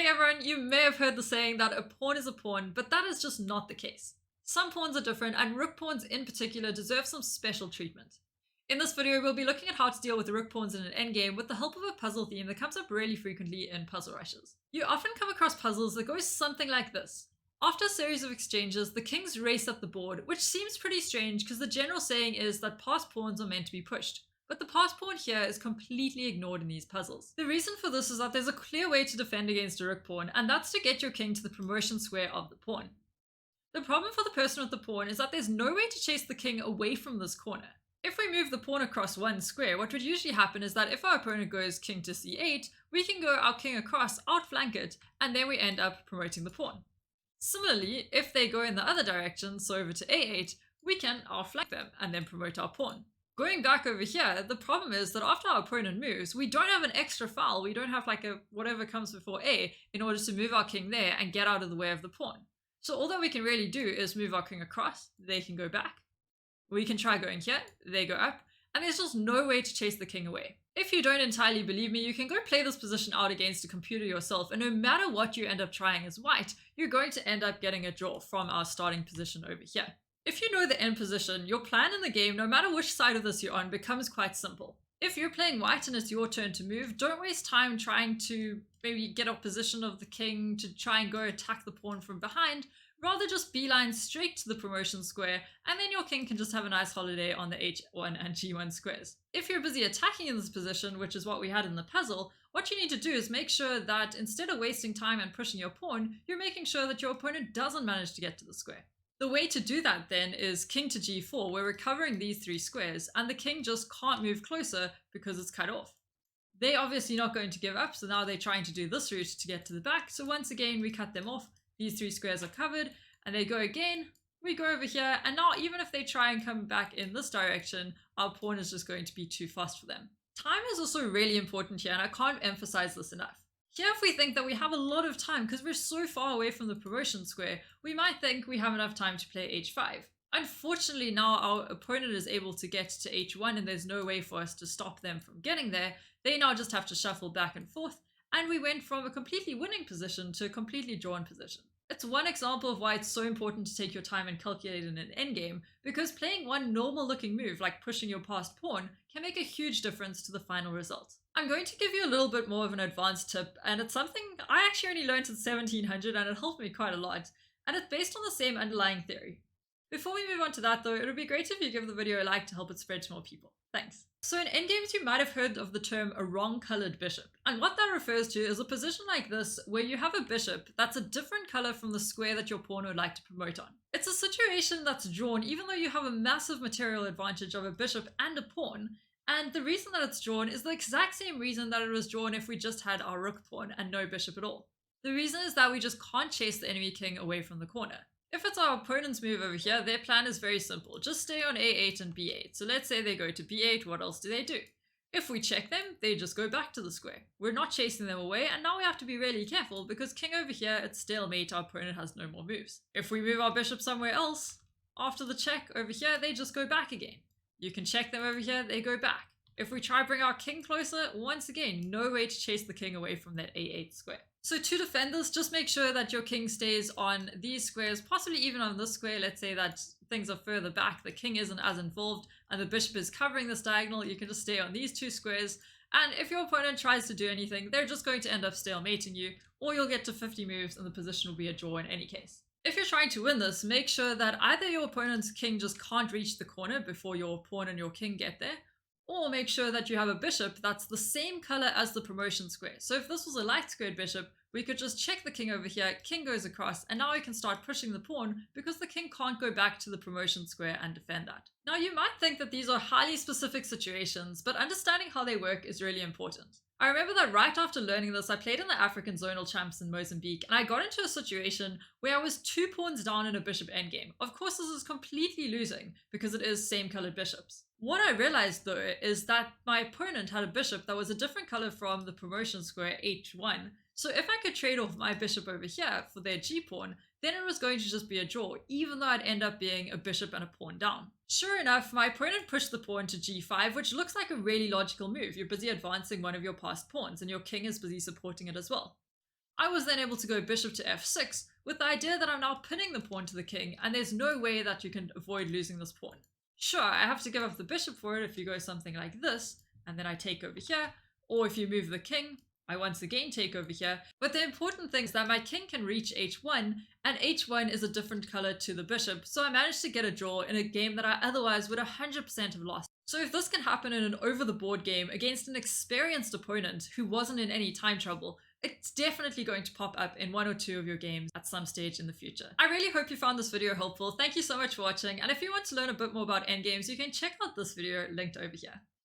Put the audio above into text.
everyone, you may have heard the saying that a pawn is a pawn, but that is just not the case. Some pawns are different, and rook pawns in particular deserve some special treatment. In this video, we'll be looking at how to deal with rook pawns in an endgame with the help of a puzzle theme that comes up really frequently in puzzle rushes. You often come across puzzles that go something like this. After a series of exchanges, the kings race up the board, which seems pretty strange because the general saying is that passed pawns are meant to be pushed. But the passed pawn here is completely ignored in these puzzles. The reason for this is that there's a clear way to defend against a rook pawn, and that's to get your king to the promotion square of the pawn. The problem for the person with the pawn is that there's no way to chase the king away from this corner. If we move the pawn across one square, what would usually happen is that if our opponent goes king to c8, we can go our king across, outflank it, and then we end up promoting the pawn. Similarly, if they go in the other direction, so over to a8, we can outflank them and then promote our pawn. Going back over here, the problem is that after our opponent moves, we don't have an extra file. We don't have like a whatever comes before A in order to move our king there and get out of the way of the pawn. So all that we can really do is move our king across. They can go back. We can try going here. They go up. And there's just no way to chase the king away. If you don't entirely believe me, you can go play this position out against a computer yourself. And no matter what you end up trying as white, you're going to end up getting a draw from our starting position over here. If you know the end position, your plan in the game, no matter which side of this you're on, becomes quite simple. If you're playing white and it's your turn to move, don't waste time trying to maybe get off position of the king to try and go attack the pawn from behind. Rather just beeline straight to the promotion square, and then your king can just have a nice holiday on the h1 and g1 squares. If you're busy attacking in this position, which is what we had in the puzzle, what you need to do is make sure that instead of wasting time and pushing your pawn, you're making sure that your opponent doesn't manage to get to the square. The way to do that then is king to g4, where we're covering these three squares, and the king just can't move closer because it's cut off. They're obviously not going to give up, so now they're trying to do this route to get to the back, so once again we cut them off, these three squares are covered, and they go again, we go over here, and now even if they try and come back in this direction, our pawn is just going to be too fast for them. Time is also really important here, and I can't emphasize this enough. Here, if we think that we have a lot of time because we're so far away from the promotion square, we might think we have enough time to play h5. Unfortunately, now our opponent is able to get to h1 and there's no way for us to stop them from getting there. They now just have to shuffle back and forth, and we went from a completely winning position to a completely drawn position. It's one example of why it's so important to take your time and calculate in an endgame, because playing one normal looking move like pushing your passed pawn can make a huge difference to the final result. I'm going to give you a little bit more of an advanced tip, and it's something I actually only learned in 1700 and it helped me quite a lot, and it's based on the same underlying theory. Before we move on to that though, it would be great if you give the video a like to help it spread to more people. Thanks. So in endgames you might have heard of the term a wrong coloured bishop, and what that refers to is a position like this where you have a bishop that's a different colour from the square that your pawn would like to promote on. It's a situation that's drawn even though you have a massive material advantage of a bishop and a pawn, and the reason that it's drawn is the exact same reason that it was drawn if we just had our rook pawn and no bishop at all. The reason is that we just can't chase the enemy king away from the corner. If it's our opponent's move over here, their plan is very simple. Just stay on a8 and b8. So let's say they go to b8, what else do they do? If we check them, they just go back to the square. We're not chasing them away, and now we have to be really careful because king over here, it's stalemate, our opponent has no more moves. If we move our bishop somewhere else, after the check over here, they just go back again. You can check them over here, they go back. If we try bring our king closer, once again, no way to chase the king away from that a8 square. So to defend this, just make sure that your king stays on these squares, possibly even on this square. Let's say that things are further back, the king isn't as involved, and the bishop is covering this diagonal. You can just stay on these two squares, and if your opponent tries to do anything, they're just going to end up stalemating you, or you'll get to 50 moves and the position will be a draw in any case. If you're trying to win this, make sure that either your opponent's king just can't reach the corner before your pawn and your king get there, or make sure that you have a bishop that's the same color as the promotion square. So if this was a light squared bishop, we could just check the king over here, king goes across, and now we can start pushing the pawn because the king can't go back to the promotion square and defend that. Now you might think that these are highly specific situations, but understanding how they work is really important. I remember that right after learning this, I played in the African Zonal Champs in Mozambique, and I got into a situation where I was 2 pawns down in a bishop endgame. Of course, this is completely losing because it is same colored bishops. What I realized though is that my opponent had a bishop that was a different color from the promotion square h1. So if I could trade off my bishop over here for their g-pawn, then it was going to just be a draw, even though I'd end up being a bishop and a pawn down. Sure enough, my opponent pushed the pawn to g5, which looks like a really logical move. You're busy advancing one of your passed pawns, and your king is busy supporting it as well. I was then able to go bishop to f6 with the idea that I'm now pinning the pawn to the king, and there's no way that you can avoid losing this pawn. Sure, I have to give up the bishop for it if you go something like this, and then I take over here, or if you move the king, I once again take over here. But the important thing is that my king can reach h1, and h1 is a different color to the bishop, so I managed to get a draw in a game that I otherwise would 100% have lost. So if this can happen in an over-the-board game against an experienced opponent who wasn't in any time trouble, it's definitely going to pop up in one or two of your games at some stage in the future. I really hope you found this video helpful. Thank you so much for watching, and if you want to learn a bit more about endgames, you can check out this video linked over here.